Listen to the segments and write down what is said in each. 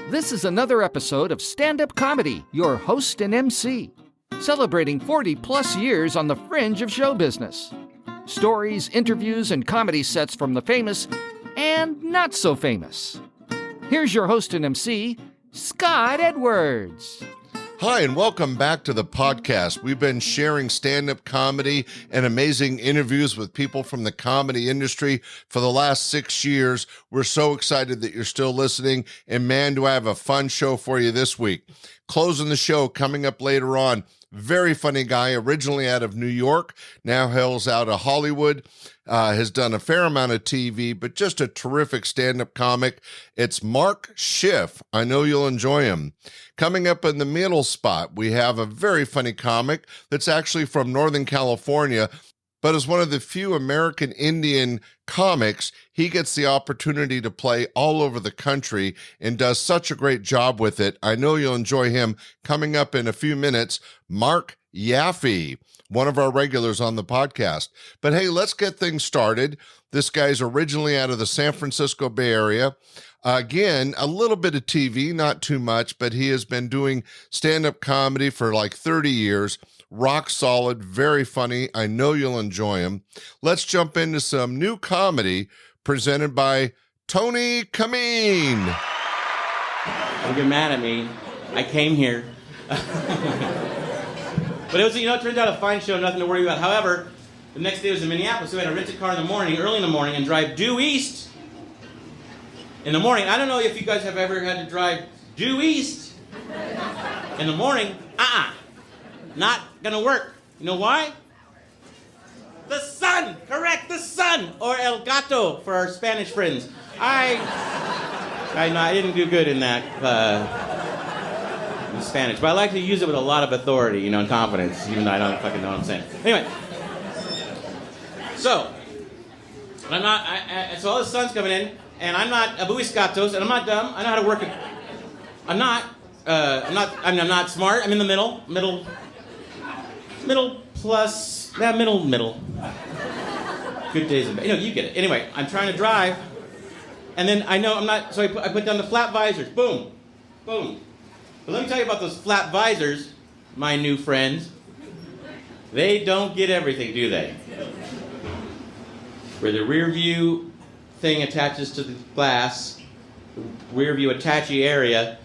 This is another episode of Stand-Up Comedy, your host and MC, celebrating 40-plus years on the fringe of show business. Stories, interviews, and comedy sets from the famous and not so famous. Here's your host and MC, Scott Edwards. Hi, and welcome back to the podcast. We've been sharing stand-up comedy and amazing interviews with people from the comedy industry for the last 6 years. We're so excited that you're still listening, and man, do I have a fun show for you this week. Closing the show, coming up later on, very funny guy, originally out of New York, now hails out of Hollywood, has done a fair amount of TV, but just a terrific stand-up comic. It's Mark Schiff. I know you'll enjoy him. Coming up in the middle spot, we have a very funny comic that's actually from Northern California, but as one of the few American Indian comics, he gets the opportunity to play all over the country and does such a great job with it. I know you'll enjoy him. Coming up in a few minutes, Marc Yaffee, one of our regulars on the podcast. But hey, let's get things started. This guy's originally out of the San Francisco Bay Area. Again, a little bit of TV, not too much, but he has been doing stand-up comedy for like 30 years. Rock solid, very funny. I know you'll enjoy him. Let's jump into some new comedy presented by Tony Camin. Don't get mad at me. I came here. But it was, it turned out a fine show, nothing to worry about. However, the next day was in Minneapolis, so we had to rent a car in the morning, early in the morning, and drive due east in the morning. I don't know if you guys have ever had to drive due east in the morning. Not gonna work. You know why? The sun! Correct, the sun! Or el gato for our Spanish friends. I didn't do good in that in Spanish, but I like to use it with a lot of authority, and confidence, even though I don't fucking know what I'm saying. Anyway, so so all the sun's coming in, and I'm not abuis gatos, and I'm not dumb. I know how to work it. I'm not smart. I'm in the middle plus, middle. Good days and bad. You get it. Anyway, I'm trying to drive, and then I know I'm not, so I put down the flat visors. Boom. Boom. But let me tell you about those flat visors, my new friends. They don't get everything, do they? Where the rear view thing attaches to the glass, the rear view attachy area,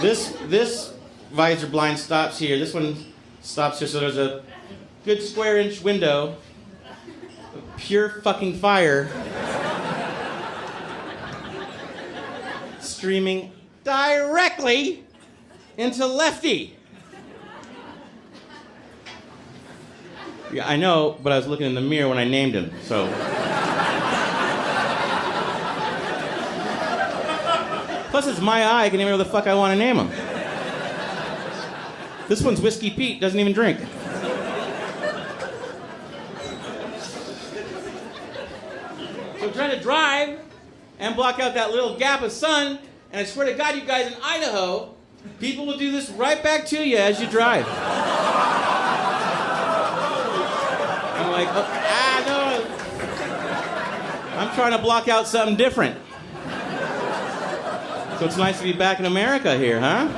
this visor blind stops here. This one stops here, so there's a good square inch window of pure fucking fire streaming directly into Lefty. Yeah, I know, but I was looking in the mirror when I named him, so. Plus, it's my eye. I can name whatever the fuck I want to name him. This one's Whiskey Pete, doesn't even drink. So I'm trying to drive and block out that little gap of sun, and I swear to God, you guys in Idaho, people will do this right back to you as you drive. I'm like, no. I'm trying to block out something different. So it's nice to be back in America here, huh?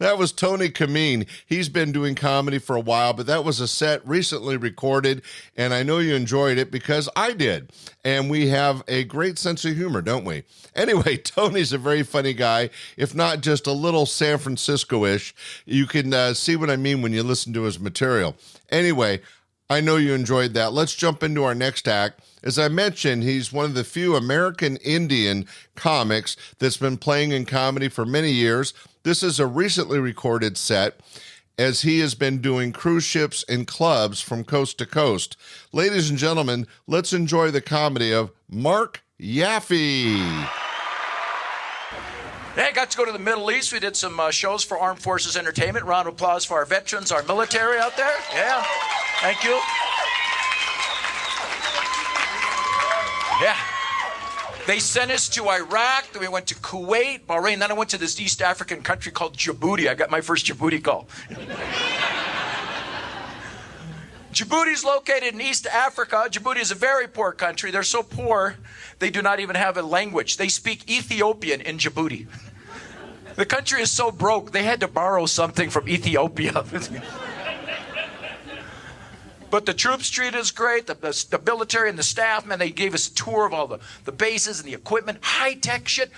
That was Tony Camin. He's been doing comedy for a while, but that was a set recently recorded, and I know you enjoyed it because I did. And we have a great sense of humor, don't we? Anyway, Tony's a very funny guy, if not just a little San Francisco-ish. You can see what I mean when you listen to his material. Anyway, I know you enjoyed that. Let's jump into our next act. As I mentioned, he's one of the few American Indian comics that's been playing in comedy for many years. This is a recently recorded set, as he has been doing cruise ships and clubs from coast to coast. Ladies and gentlemen, let's enjoy the comedy of Marc Yaffee. Hey, I got to go to the Middle East. We did some shows for Armed Forces Entertainment. Round of applause for our veterans, our military out there. Yeah, thank you. Yeah. They sent us to Iraq, then we went to Kuwait, Bahrain, then I went to this East African country called Djibouti. I got my first Djibouti call. Djibouti is located in East Africa. Djibouti is a very poor country. They're so poor, they do not even have a language. They speak Ethiopian in Djibouti. The country is so broke, they had to borrow something from Ethiopia. But the troops treated us great, the military and the staff, man, they gave us a tour of all the bases and the equipment, high-tech shit,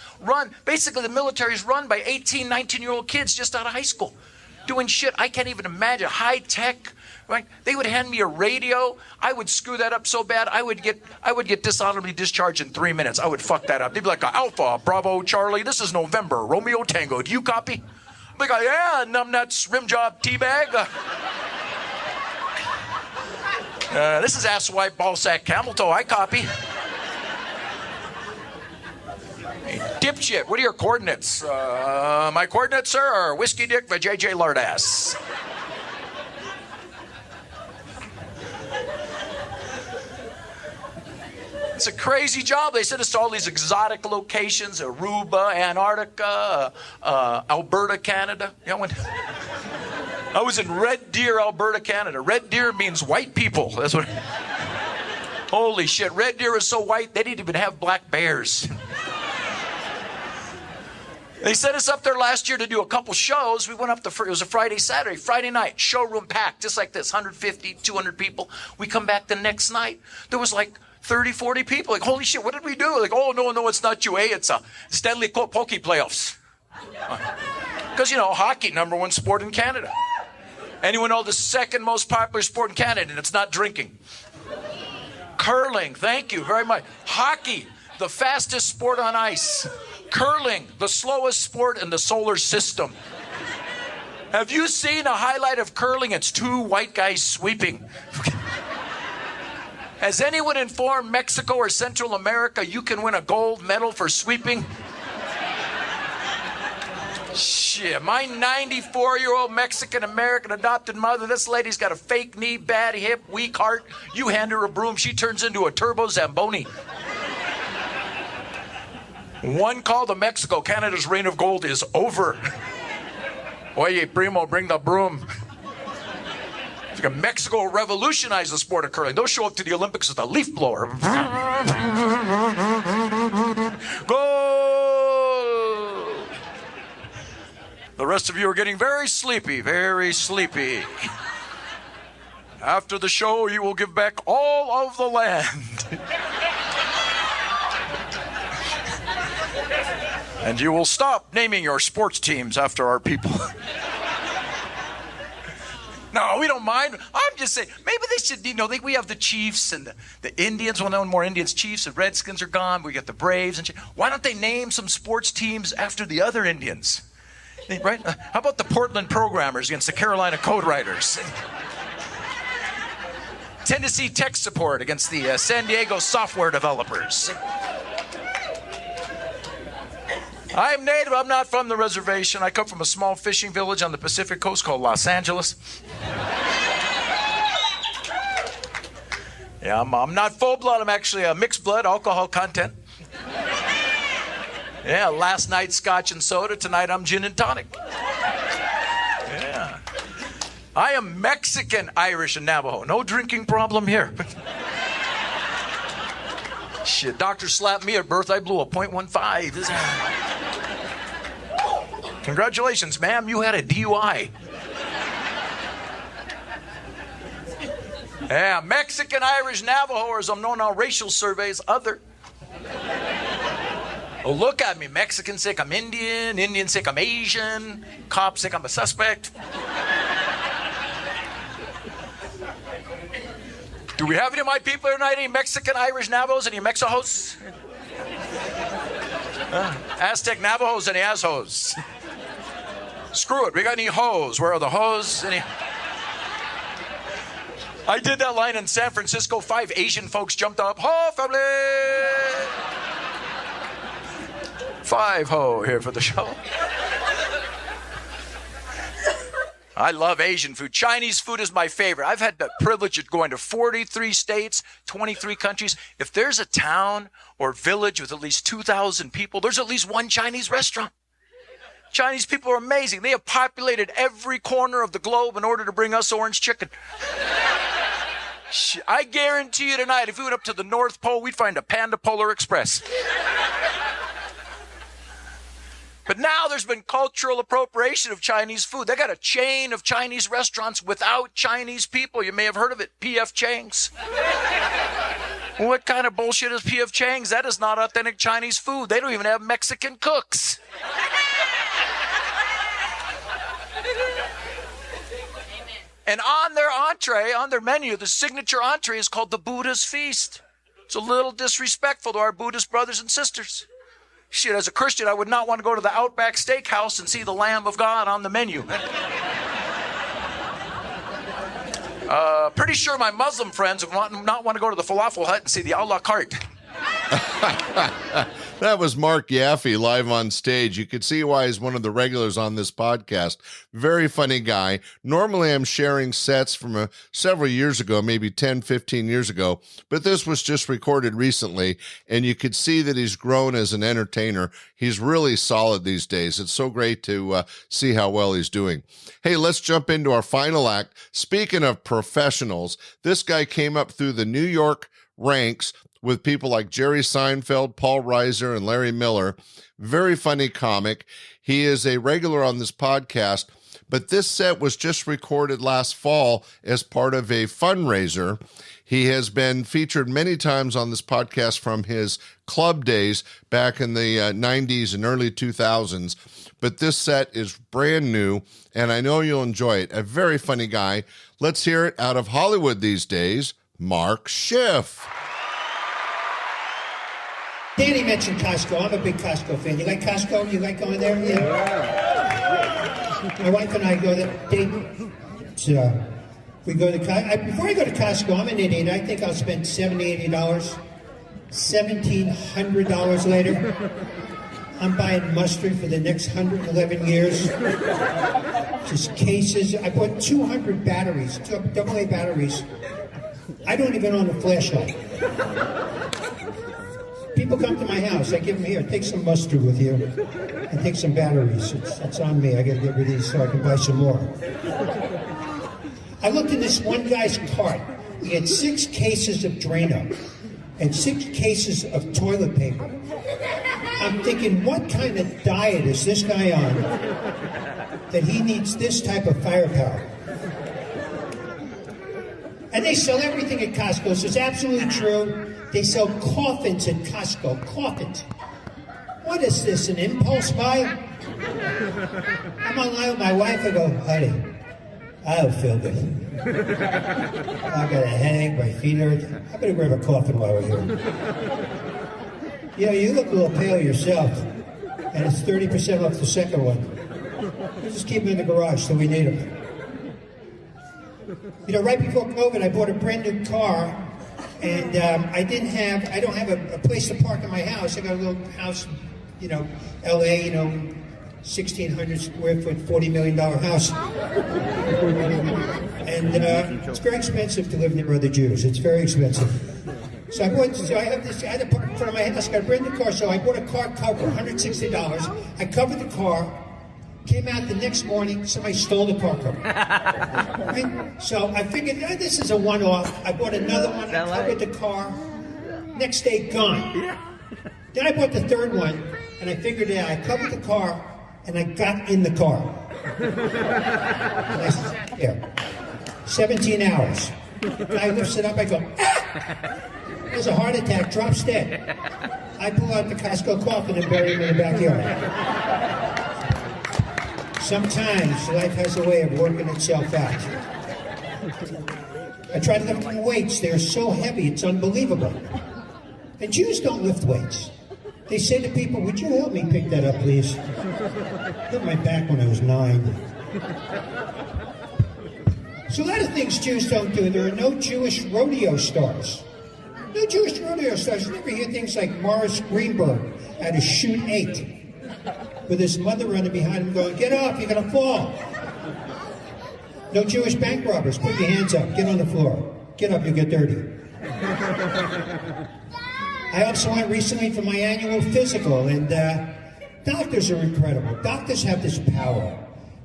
basically the military is run by 18, 19-year-old kids just out of high school, doing shit I can't even imagine, high-tech, right? They would hand me a radio, I would screw that up so bad, I would get dishonorably discharged in 3 minutes, I would fuck that up. They'd be like, Alpha, Bravo, Charlie, this is November, Romeo Tango, do you copy? I'd be like, yeah, numbnuts, rim job, teabag. This is asswipe, ballsack, camel toe. I copy. Hey, dipshit, what are your coordinates? My coordinates, sir, are whiskey dick, vajayjay, lardass. It's a crazy job. They sent us to all these exotic locations: Aruba, Antarctica, Alberta, Canada. I was in Red Deer, Alberta, Canada. Red Deer means white people. That's what. Holy shit! Red Deer is so white they didn't even have black bears. They sent us up there last year to do a couple shows. We went up it was a Friday, Saturday, Friday night, showroom packed, just like this, 150, 200 people. We come back the next night. There was like 30, 40 people. Like, holy shit, what did we do? Like, oh, no, it's not UA. It's a Stanley Cup hockey playoffs. Because, hockey, #1 sport in Canada. Anyone know the second most popular sport in Canada, and it's not drinking? Curling, thank you very much. Hockey, the fastest sport on ice. Curling, the slowest sport in the solar system. Have you seen a highlight of curling? It's two white guys sweeping. Has anyone informed Mexico or Central America you can win a gold medal for sweeping? Shit, my 94-year-old Mexican-American adopted mother, this lady's got a fake knee, bad hip, weak heart. You hand her a broom, she turns into a turbo Zamboni. One call to Mexico, Canada's reign of gold is over. Oye, primo, bring the broom. Mexico will revolutionize the sport of curling. They'll show up to the Olympics with a leaf blower. Goal! The rest of you are getting very sleepy, very sleepy. After the show, you will give back all of the land. And you will stop naming your sports teams after our people. No, we don't mind. I'm just saying, maybe they should, we have the Chiefs and the Indians. Well, no more Indians. Chiefs and Redskins are gone. We got the Braves and shit. Why don't they name some sports teams after the other Indians? Right? How about the Portland Programmers against the Carolina Code Writers? Tennessee Tech Support against the San Diego Software Developers. I am native. I'm not from the reservation. I come from a small fishing village on the Pacific coast called Los Angeles. Yeah, I'm not full blood. I'm actually a mixed blood, alcohol content. Yeah, last night scotch and soda. Tonight I'm gin and tonic. Yeah. I am Mexican, Irish, and Navajo. No drinking problem here. Shit, doctor slapped me at birth. I blew a .15. Congratulations, ma'am. You had a DUI. Yeah, Mexican, Irish, Navajo, or as I'm known on racial surveys, other. Oh, look at me. Mexican sick, I'm Indian. Indian sick, I'm Asian. Cop sick, I'm a suspect. Do we have any of my people here tonight? Any Mexican, Irish, Navajos? Any Mexihos? Aztec Navajos? Any assholes? Screw it. We got any hoes? Where are the hoes? Any? I did that line in San Francisco. 5 Asian folks jumped up. Ho, family! 5 ho here for the show. I love Asian food. Chinese food is my favorite. I've had the privilege of going to 43 states, 23 countries. If there's a town or village with at least 2,000 people, there's at least one Chinese restaurant. Chinese people are amazing. They have populated every corner of the globe in order to bring us orange chicken. I guarantee you tonight, if we went up to the North Pole, we'd find a Panda Polar Express. But now there's been cultural appropriation of Chinese food. They got a chain of Chinese restaurants without Chinese people. You may have heard of it, P.F. Chang's. What kind of bullshit is P.F. Chang's? That is not authentic Chinese food. They don't even have Mexican cooks. And on their entree, on their menu, the signature entree is called the Buddha's Feast. It's a little disrespectful to our Buddhist brothers and sisters. Shit, as a Christian, I would not want to go to the Outback Steakhouse and see the Lamb of God on the menu. Pretty sure my Muslim friends would not want to go to the Falafel Hut and see the a la carte. That was Marc Yaffee live on stage. You could see why he's one of the regulars on this podcast. Very funny guy. Normally I'm sharing sets from several years ago, maybe 10, 15 years ago, but this was just recorded recently, and you could see that he's grown as an entertainer. He's really solid these days. It's so great to see how well he's doing. Hey, let's jump into our final act. Speaking of professionals, this guy came up through the New York ranks with people like Jerry Seinfeld, Paul Reiser, and Larry Miller. Very funny comic. He is a regular on this podcast, but this set was just recorded last fall as part of a fundraiser. He has been featured many times on this podcast from his club days back in the 90s and early 2000s, but this set is brand new, and I know you'll enjoy it. A very funny guy. Let's hear it out of Hollywood these days, Mark Schiff. Danny mentioned Costco. I'm a big Costco fan. You like Costco? You like going there? Yeah. My wife and I go there. We go to Costco. Before I go to Costco, I'm an idiot. I think I'll spend $70, $80. $1,700 later, I'm buying mustard for the next 111 years. Just cases. I bought 200 batteries, AA batteries. I don't even own a flashlight. People come to my house, I give them, here, take some mustard with you, and take some batteries. It's on me, I gotta get rid of these so I can buy some more. I looked in this one guy's cart. He had 6 cases of Drano and 6 cases of toilet paper. I'm thinking, what kind of diet is this guy on that he needs this type of firepower? And they sell everything at Costco, so it's absolutely true. They sell coffins at Costco. Coffins. What is this, an impulse buy? I'm online with my wife. I go, honey, I don't feel good. I got a headache, my feet hurt. I better grab a coffin while we're here. You know, you look a little pale yourself, and it's 30% off the second one. We'll just keep them in the garage till we need them. You know, right before COVID, I bought a brand new car. And I don't have a place to park in my house. I got a little house, you know, LA, you know, 1,600 square foot, $40 million house. And it's very expensive to live near other Jews. It's very expensive. So I had to park in front of my house. I got a brand new car, so I bought a car cover, $160. I covered the car. Came out the next morning, somebody stole the car cover. Right? So I figured, this is a one-off. I bought another one, I covered the car. Next day, gone. Then I bought the third one, and I figured out, I covered the car, and I got in the car. And I sat there, 17 hours. The guy lifts it up, I go, ah! There's a heart attack, drops dead. I pull out the Costco coffin and bury him in the backyard. Sometimes life has a way of working itself out. I try to lift weights. They're so heavy, it's unbelievable. And Jews don't lift weights. They say to people, would you help me pick that up, please? I hurt my back when I was 9. So a lot of things Jews don't do. There are no Jewish rodeo stars. No Jewish rodeo stars. You never hear things like Morris Greenberg had to shoot 8. With his mother running behind him going, get up, you're going to fall. No Jewish bank robbers. Put your hands up. Get on the floor. Get up, you'll get dirty. I also went recently for my annual physical, and doctors are incredible. Doctors have this power.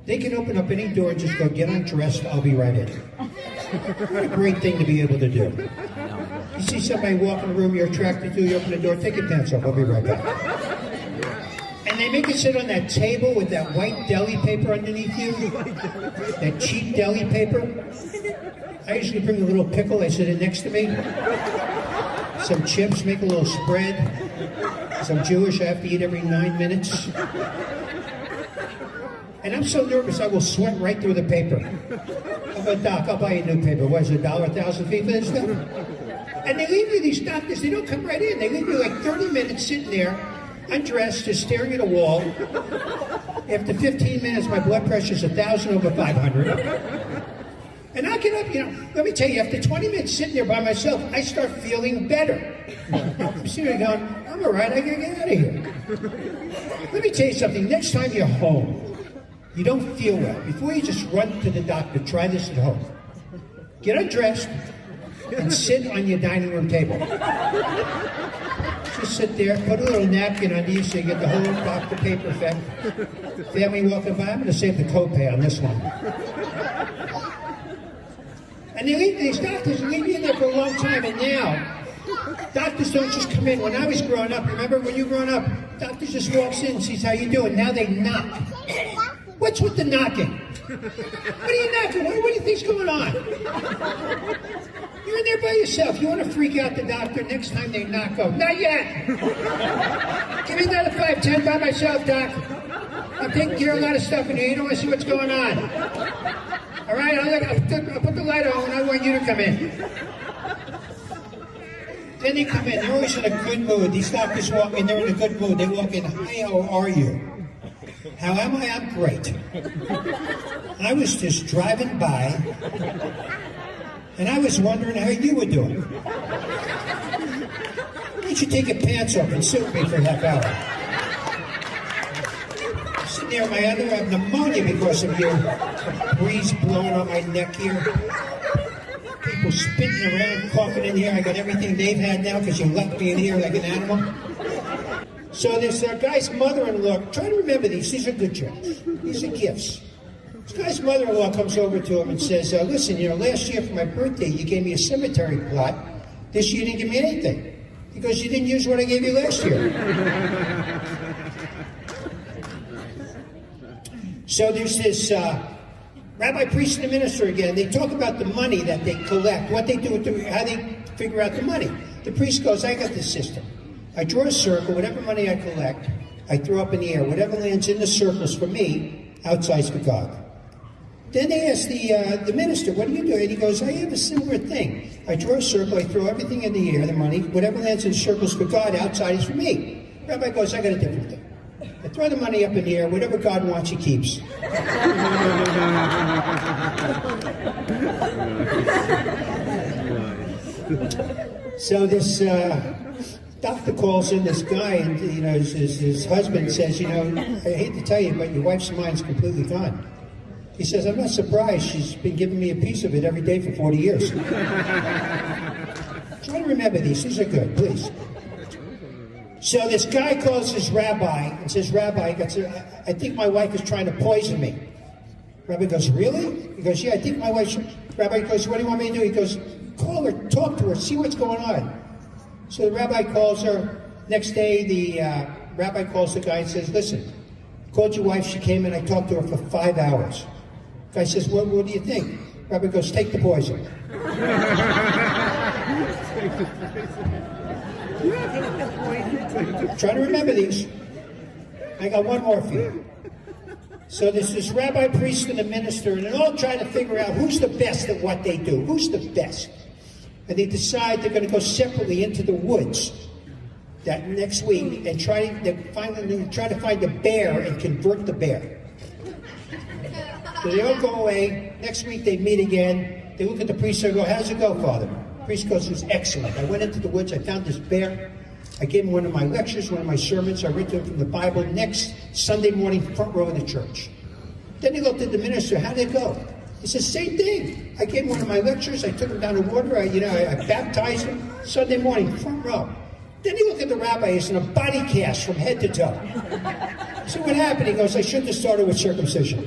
They can open up any door and just go, get undressed, I'll be right in. What a great thing to be able to do. You see somebody walk in the room you're attracted to, you open the door, take your pants off, I'll be right back. And they make you sit on that table with that white deli paper underneath you, that cheap deli paper. I usually bring a little pickle, I sit it next to me. Some chips, make a little spread. Because I'm Jewish, I have to eat every 9 minutes. And I'm so nervous I will sweat right through the paper. I'm a doc, I'll buy you a new paper. What is it, $1 1,000 feet for this stuff? And they leave you, these doctors, they don't come right in. They leave you like 30 minutes sitting there, undressed, just staring at a wall. After 15 minutes, my blood pressure's 1,000 over 500. And I get up, let me tell you, after 20 minutes sitting there by myself, I start feeling better. I'm sitting there going, I'm all right, I gotta get out of here. Let me tell you something, next time you're home, you don't feel well, before you just run to the doctor, try this at home. Get undressed and sit on your dining room table. Just sit there, put a little napkin under you so you get the whole doctor paper effect. Family walking by, I'm going to save the copay on this one. And they leave these doctors, they leave you in there for a long time, and now, doctors don't just come in. When I was growing up, remember when you were growing up, doctors just walks in, sees how you doing. Now they knock. What's with the knocking? What are you knocking? What do you think's going on? You're in there by yourself. You want to freak out the doctor next time they knock? Go, not yet. Give me another 5, 10 by myself, doc. I'm taking care of a lot of stuff in here. You don't want to see what's going on. All right, I'll put the light on and I want you to come in. Then they come in. They're always in a good mood. These doctors walk in. They're in a good mood. They walk in. Hi, how are you? How am I? I'm great. I was just driving by, and I was wondering how you were doing. Why don't you take your pants off and sit with me for a half hour? I'm sitting there in my underwear, I have pneumonia because of your breeze blowing on my neck here. People spitting around, coughing in here. I got everything they've had now because you left me in here like an animal. So this guy's mother-in-law, try to remember these are good jokes. These are gifts. This guy's mother-in-law comes over to him and says, listen, last year for my birthday, you gave me a cemetery plot. This year you didn't give me anything. He goes, you didn't use what I gave you last year. So there's this rabbi, priest, and the minister again. They talk about the money that they collect, what they do, how they figure out the money. The priest goes, I got this system. I draw a circle, whatever money I collect, I throw up in the air. Whatever lands in the circles for me, outside's for God. Then they ask the minister, what do you do? And he goes, I have a similar thing. I draw a circle, I throw everything in the air, the money, whatever lands in circles for God, outside is for me. Rabbi goes, I got a different thing. I throw the money up in the air, whatever God wants, he keeps. So this doctor calls in this guy, and his husband says, I hate to tell you, but your wife's mind's completely gone. He says, I'm not surprised. She's been giving me a piece of it every day for 40 years. Try to remember these. These are good, please. So this guy calls his rabbi and says, Rabbi, I think my wife is trying to poison me. Rabbi goes, really? He goes, yeah, I think my wife should. Rabbi goes, what do you want me to do? He goes, call her, talk to her, see what's going on. So the rabbi calls her. Next day, the rabbi calls the guy and says, listen, called your wife, she came in, I talked to her for 5 hours. The guy says, what do you think? Rabbi goes, take the poison. Try to remember these. I got one more for you. So there's this rabbi, priest, and a minister, and they're all trying to figure out who's the best at what they do. Who's the best? And they decide they're going to go separately into the woods that next week and try to find the bear and convert the bear. So they all go away. Next week they meet again. They look at the priest and go, how's it go, Father? The priest goes, it was excellent. I went into the woods, I found this bear. I gave him one of my lectures, one of my sermons. I read to him from the Bible. Next Sunday morning, front row of the church. Then he looked at the minister, how'd it go? He says, same thing. I gave him one of my lectures. I took him down to water. I baptized him. Sunday morning, front row. Then he looked at the rabbi. He's in a body cast from head to toe. So what happened? He goes, I shouldn't have started with circumcision.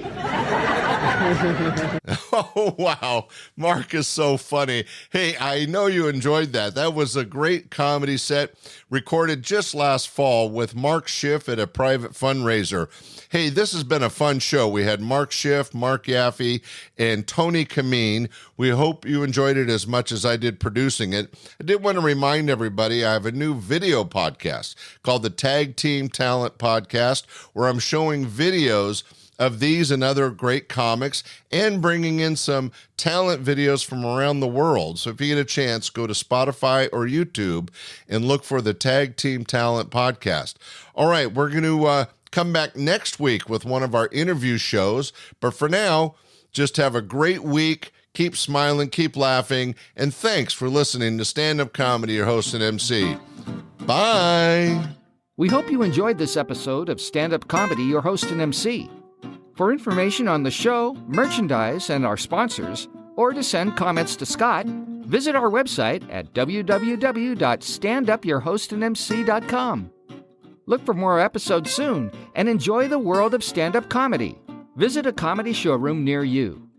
Oh, wow. Mark is so funny. Hey, I know you enjoyed that. That was a great comedy set recorded just last fall with Mark Schiff at a private fundraiser. Hey, this has been a fun show. We had Mark Schiff, Marc Yaffee, and Tony Camin. We hope you enjoyed it as much as I did producing it. I did want to remind everybody I have a new video podcast called the Tag Team Talent Podcast, where I'm showing videos of these and other great comics and bringing in some talent videos from around the world. So if you get a chance, go to Spotify or YouTube and look for the Tag Team Talent Podcast. All right, we're going to come back next week with one of our interview shows. But for now, just have a great week. Keep smiling, keep laughing, and thanks for listening to Stand Up Comedy, your host and MC. Bye. We hope you enjoyed this episode of Stand Up Comedy, your host and MC. For information on the show, merchandise, and our sponsors, or to send comments to Scott, visit our website at www.standupyourhostandmc.com. Look for more episodes soon and enjoy the world of stand-up comedy. Visit a comedy showroom near you.